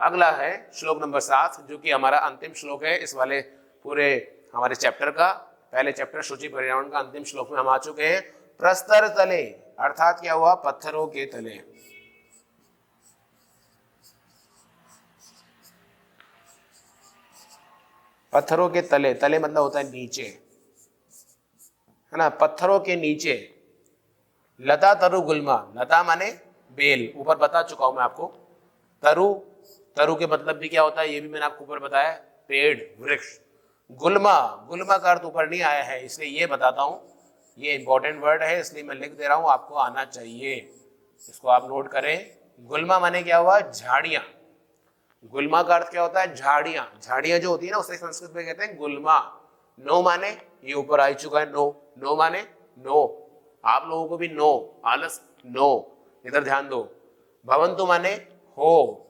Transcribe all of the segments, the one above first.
अगला है श्लोक नंबर 7, जो कि हमारा अंतिम श्लोक है इस वाले पूरे हमारे चैप्टर का। पहले चैप्टर शुचि पर्यावरण का अंतिम श्लोक में हम आ चुके हैं। प्रस्तर तले अर्थात क्या हुआ, पत्थरों के तले। पत्थरों के तले, तले मतलब होता है नीचे, है ना। पत्थरों के नीचे लता तरु गुल्मा, लता माने बेल, ऊपर बता चुका हूं मैं आपको। तरु, तरु के मतलब भी क्या होता है ये भी मैंने आपको ऊपर बताया, पेड़ वृक्ष। गुल्मा, गुल्मा का अर्थ ऊपर नहीं आया है इसलिए ये बताता हूं, ये इंपॉर्टेंट वर्ड है इसलिए मैं लिख दे रहा हूं, आपको आना चाहिए, इसको आप नोट करें। गुल्मा माने क्या हुआ, झाड़ियां। गुल्मा का अर्थ क्या होता है, झाड़ियां। झाड़ियां जो होती है ना उसे संस्कृत में कहते हैं गुल्मा। नो माने, ये ऊपर आ चुका है नो, नो माने नो, आप लोगों को भी नो, आलस नो, इधर ध्यान दो। भवंतु माने हो,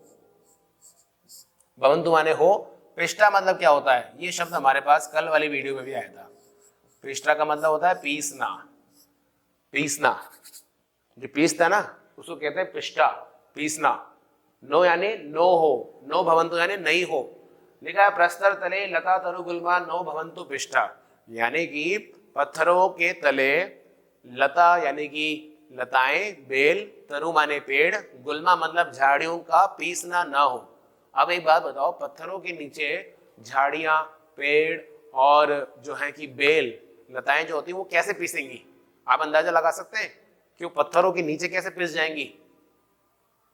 भवंतु माने हो। पिष्टा मतलब क्या होता है, ये शब्द हमारे पास कल वाली वीडियो में भी आया था। पिष्टा का मतलब होता है पीसना, पीसना, जो पीसता ना उसको कहते हैं पिष्टा, पीसना। नो यानी नो हो, नो भवंतु यानी नहीं हो। लिखा है प्रस्तर तले लता तरु गुल्मा नो भवंतु पिष्टा, यानी कि पत्थरों के तले लता यानी कि लताएं, बेल, तरु माने पेड़, गुल्मा मतलब झाड़ियों का पीसना ना हो। अब एक बात बताओ, पत्थरों के नीचे झाड़ियां, पेड़ और जो है कि बेल, लताएं जो होती है वो कैसे पीसेंगी? आप अंदाजा लगा सकते हैं कि वो पत्थरों के नीचे कैसे पिस जाएंगी?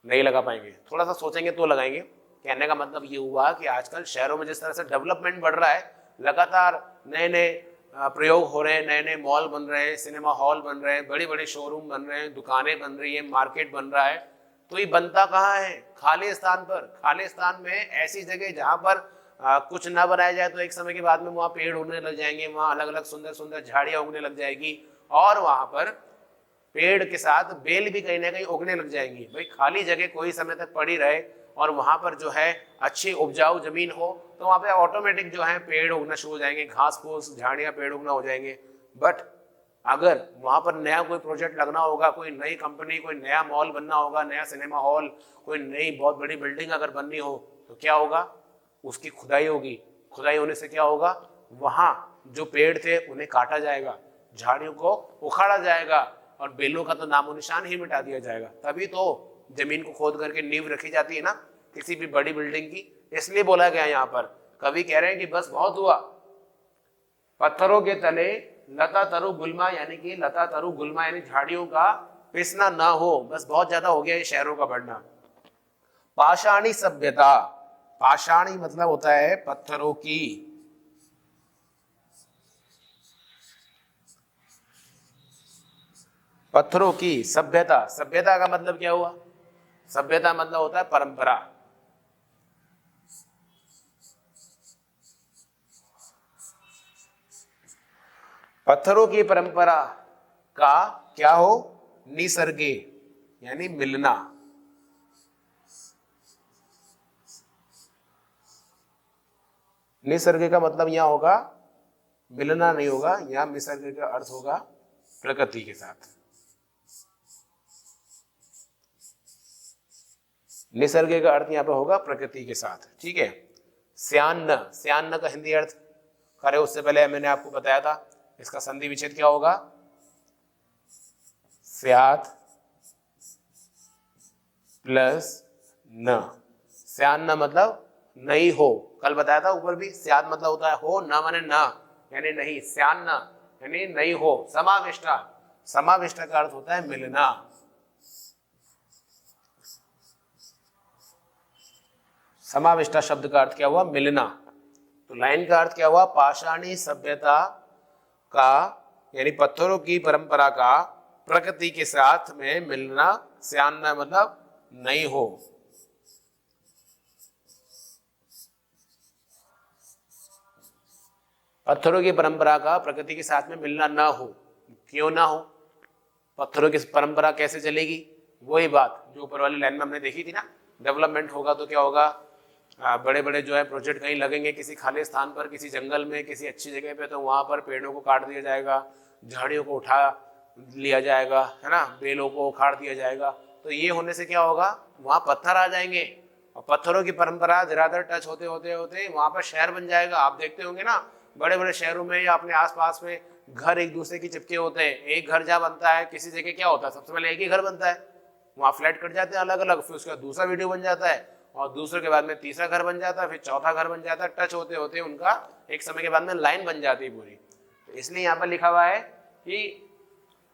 नहीं लगा पाएंगे, थोड़ा सा सोचेंगे तो लगाएंगे। कहने का मतलब ये हुआ कि आजकल शहरों में जिस तरह से डेवलपमेंट बढ़ रहा है, लगातार नए नए प्रयोग हो रहे हैं, नए नए मॉल बन रहे हैं, सिनेमा हॉल बन रहे हैं, बड़े बड़े शोरूम बन रहे हैं, दुकानें बन रही है, मार्केट बन रहा है, तो ये बनता कहाँ है? खाली स्थान पर। खाली स्थान में ऐसी जगह जहाँ पर कुछ ना बनाया जाए तो एक समय के बाद में वहाँ पेड़ उगने लग जाएंगे, वहाँ अलग अलग सुंदर सुंदर झाड़ियाँ उगने लग जाएगी और वहाँ पर पेड़ के साथ बेल भी कहीं ना कहीं उगने लग जाएंगी। भाई खाली जगह कोई समय तक पड़ी रहे और वहां पर जो है अच्छी उपजाऊ जमीन हो तो वहां पे ऑटोमेटिक जो है पेड़ उगना शुरू हो जाएंगे, घास फूस झाड़ियां पेड़ उगना हो जाएंगे। बट अगर वहां पर नया कोई प्रोजेक्ट लगना होगा, कोई नई कंपनी, कोई नया मॉल बनना होगा, नया सिनेमा हॉल, कोई नई बहुत बड़ी बिल्डिंग अगर बननी हो तो क्या होगा? उसकी खुदाई होगी। खुदाई होने से क्या होगा? वहां जो पेड़ थे उन्हें काटा जाएगा, झाड़ियों को उखाड़ा जाएगा और बेलों का तो नामो निशान ही मिटा दिया जाएगा। तभी तो जमीन को खोद करके नींव रखी जाती है ना किसी भी बड़ी बिल्डिंग की। इसलिए बोला गया यहाँ पर, कवि कह रहे हैं कि बस बहुत हुआ, पत्थरों के तले लता तरु गुल्मा, यानी कि लता तरु गुल्मा यानी झाड़ियों का पिसना ना हो, बस बहुत ज्यादा हो गया ये शहरों का बढ़ना। पाषाणी सभ्यता, पाषाणी मतलब होता है पत्थरों की, पत्थरों की सभ्यता। सभ्यता का मतलब क्या हुआ? सभ्यता मतलब होता है परंपरा। पत्थरों की परंपरा का क्या हो? निसर्गे यानी मिलना। निसर्ग का मतलब यहां होगा मिलना नहीं होगा, यहां निसर्ग का अर्थ होगा प्रकृति के साथ। निसर्ग का अर्थ यहां पर होगा प्रकृति के साथ, ठीक है। स्यान्न, स्यान्न का हिंदी अर्थ करे उससे पहले मैंने आपको बताया था, इसका संधि विच्छेद क्या होगा? स्यात् प्लस न। स्यान्न मतलब नहीं हो, कल बताया था ऊपर भी। स्यात् मतलब होता है हो, न माने ना यानी नहीं, स्यान्न यानी नहीं हो। समाविष्टा, समाविष्टा का अर्थ होता है मिलना। समाविष्टा शब्द का अर्थ क्या हुआ? मिलना। तो लाइन का अर्थ क्या हुआ? पाषाणी सभ्यता का यानी पत्थरों की परंपरा का प्रकृति के साथ में मिलना। स्यान्न मतलब नहीं हो। पत्थरों की परंपरा का प्रकृति के साथ में मिलना ना हो। क्यों ना हो? पत्थरों की परंपरा कैसे चलेगी? वही बात जो ऊपर वाली लाइन में हमने देखी थी ना, डेवलपमेंट होगा तो क्या होगा? बड़े बड़े जो है प्रोजेक्ट कहीं लगेंगे किसी खाली स्थान पर, किसी जंगल में, किसी अच्छी जगह पे, तो वहां पर पेड़ों को काट दिया जाएगा, झाड़ियों को उठा लिया जाएगा, है ना, बेलों को उखाड़ दिया जाएगा। तो ये होने से क्या होगा? वहां पत्थर आ जाएंगे और पत्थरों की परंपरा धराधर टच होते होते होते वहां पर शहर बन जाएगा। आप देखते होंगे ना बड़े बड़े शहरों में या अपने आसपास में घर एक दूसरे की चिपके होते हैं। एक घर जहाँ बनता है किसी जगह क्या होता है, सबसे पहले एक ही घर बनता है, वहाँ फ्लैट कट जाते हैं अलग अलग, फिर उसका दूसरा वीडियो बन जाता है और दूसरे के बाद में तीसरा घर बन जाता है, फिर चौथा घर बन जाता है। टच होते होते उनका एक समय के बाद में लाइन बन जाती है पूरी। तो इसलिए यहाँ पर लिखा हुआ है कि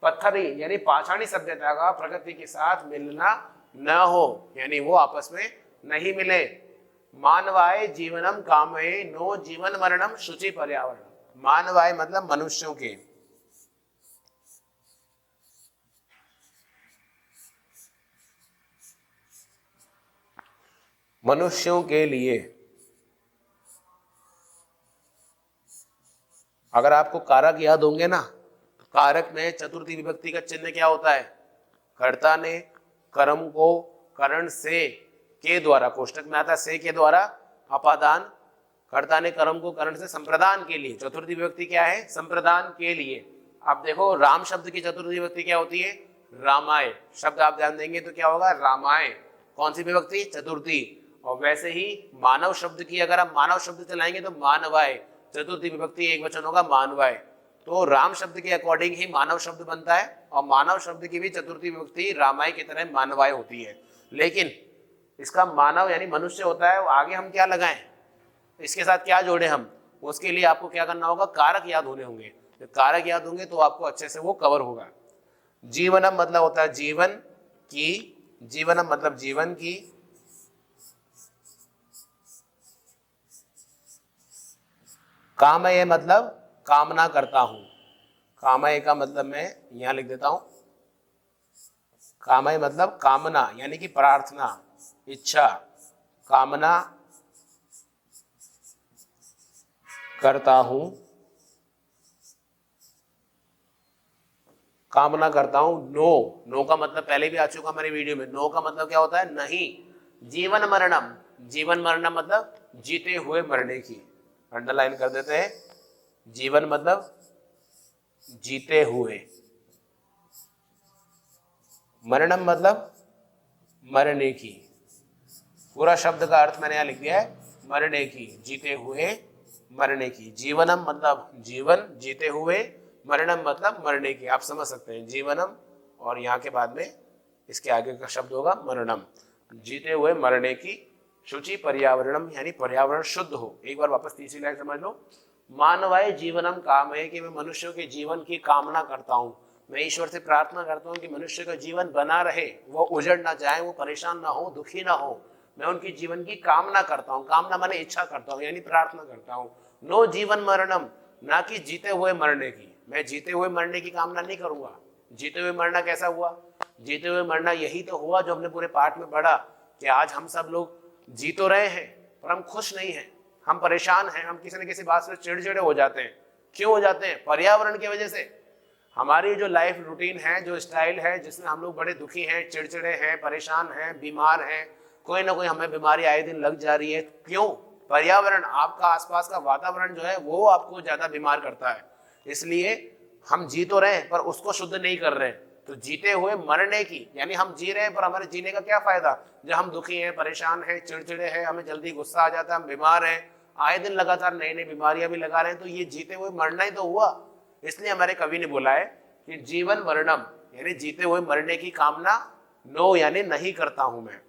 पत्थरी यानी पाषाणी सभ्यता का प्रकृति के साथ मिलना न हो, यानी वो आपस में नहीं मिले। मानवाय जीवनम कामये नो जीवन मरणम शुचि पर्यावरण। मानवाय मतलब मनुष्यों के, मनुष्यों के लिए। अगर आपको कारक याद होंगे ना, कारक में चतुर्थी विभक्ति का चिन्ह क्या होता है, कर्ता ने कर्म को करण से के द्वारा, कोष्टक में आता से के द्वारा अपादान, कर्ता ने कर्म को करण से संप्रदान के लिए। चतुर्थी विभक्ति क्या है, संप्रदान के लिए। आप देखो राम शब्द की चतुर्थी विभक्ति क्या होती है, रामाय। शब्द आप ध्यान देंगे तो क्या होगा, रामाय। कौन सी विभक्ति, चतुर्थी। और वैसे ही मानव शब्द की अगर आप मानव शब्द चलाएंगे तो मानवाय, चतुर्थी विभक्ति एक वचन होगा मानवाय। तो राम शब्द के अकॉर्डिंग ही मानव शब्द बनता है और मानव शब्द की भी चतुर्थी विभक्ति रामाय की तरह मानवाय होती है। लेकिन इसका मानव यानी मनुष्य होता है, आगे हम क्या लगाएं, इसके साथ क्या जोड़े हम, उसके लिए आपको क्या करना होगा, कारक याद होने होंगे। जब कारक याद होंगे तो आपको अच्छे से वो कवर होगा। जीवनम मतलब होता है जीवन की, जीवनम मतलब जीवन की, कामये मतलब कामना करता हूं। कामये का मतलब मैं यहां लिख देता हूं, कामये मतलब कामना यानी कि प्रार्थना, इच्छा, कामना करता हूं, कामना करता हूं। नो, नो का मतलब पहले भी आ चुका हमारी वीडियो में। नो का मतलब क्या होता है, नहीं। जीवन मरणम, जीवन मरणम मतलब जीते हुए मरने की, अंडरलाइन कर देते हैं। जीवन मतलब जीते हुए, मरणम मतलब मरने की। पूरा शब्द का अर्थ मैंने यहां लिख दिया है, मरने की, जीते हुए मरने की। जीवनम मतलब जीवन, जीते हुए, मरणम मतलब मरने की। आप समझ सकते हैं जीवनम और यहाँ के बाद में इसके आगे का शब्द होगा मरणम, जीते हुए मरने की। शुचि पर्यावरणम यानी पर्यावरण शुद्ध हो। एक बार वापस तीसरी लाइन समझ लो, मानवाय जीवनम काम है कि मैं मनुष्यों के जीवन की कामना करता हूँ। मैं ईश्वर से प्रार्थना करता हूँ कि मनुष्य का जीवन बना रहे, वो उजड़ ना जाए, वो परेशान ना हो, दुखी ना हो। मैं उनकी जीवन की कामना करता हूँ, कामना माने इच्छा करता हूँ यानी प्रार्थना करता हूँ। नो जीवन मरणम, ना कि जीते हुए मरने की। मैं जीते हुए मरने की कामना नहीं करूंगा। जीते हुए मरना कैसा हुआ, जीते हुए मरना यही तो हुआ जो हमने पूरे पाठ में पढ़ा कि आज हम सब लोग जी तो रहे हैं पर हम खुश नहीं हैं, हम परेशान हैं, हम किसी न किसी बात से चिड़चिड़े हो जाते हैं। क्यों हो जाते हैं, पर्यावरण की वजह से। हमारी जो लाइफ रूटीन है, जो स्टाइल है, जिसमें हम लोग बड़े दुखी हैं, चिड़चिड़े हैं, परेशान हैं, बीमार हैं, कोई ना कोई हमें बीमारी आए दिन लग जा रही है। क्यों, पर्यावरण, आपका आसपास का वातावरण जो है वो आपको ज्यादा बीमार करता है। इसलिए हम जी तो रहे हैं पर उसको शुद्ध नहीं कर रहे हैं। तो जीते हुए मरने की यानी हम जी रहे हैं पर हमारे जीने का क्या फायदा, जब हम दुखी हैं, परेशान हैं, चिड़चिड़े हैं, हमें जल्दी गुस्सा आ जाता है, हम बीमार हैं, आए दिन लगातार नई नई बीमारियां भी लगा रहे हैं, तो ये जीते हुए मरना ही तो हुआ। इसलिए हमारे कवि ने बोला है कि जीवन मरणम यानी जीते हुए मरने की कामना, नो यानी नहीं करता हूं मैं।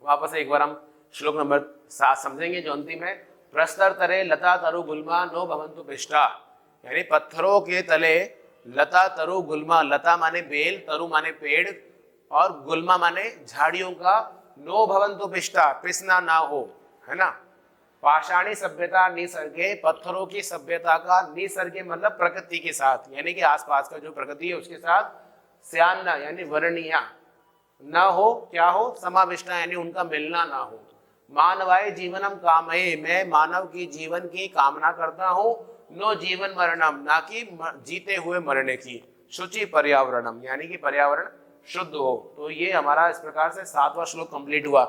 वापस एक बार हम श्लोक नंबर 7 समझेंगे जो अंतिम है। प्रस्तर तरे लता तरु गुल्मा नो भवन्तु पिष्टा, यानी पत्थरों के तले लता तरु गुल्मा, लता माने बेल, तरु माने पेड़ और गुल्मा माने झाड़ियों का, नो भवन्तु पिष्टा पिसना ना हो, है ना। पाषाणी सभ्यता निसर्गे, पत्थरों की सभ्यता का, निसर्गे मतलब प्रकृति के साथ यानी कि आसपास का जो प्रकृति है उसके साथ, स्यान्ना यानी वर्णिया ना हो, क्या हो, समाविष्टा यानी उनका मिलना ना हो। मानवाय जीवनम कामये, मैं मानव की जीवन की कामना करता हूँ। नो जीवन मरणम, ना कि जीते हुए मरने की। शुचि पर्यावरणम यानी कि पर्यावरण शुद्ध हो। तो ये हमारा इस प्रकार से 7वां श्लोक कंप्लीट हुआ।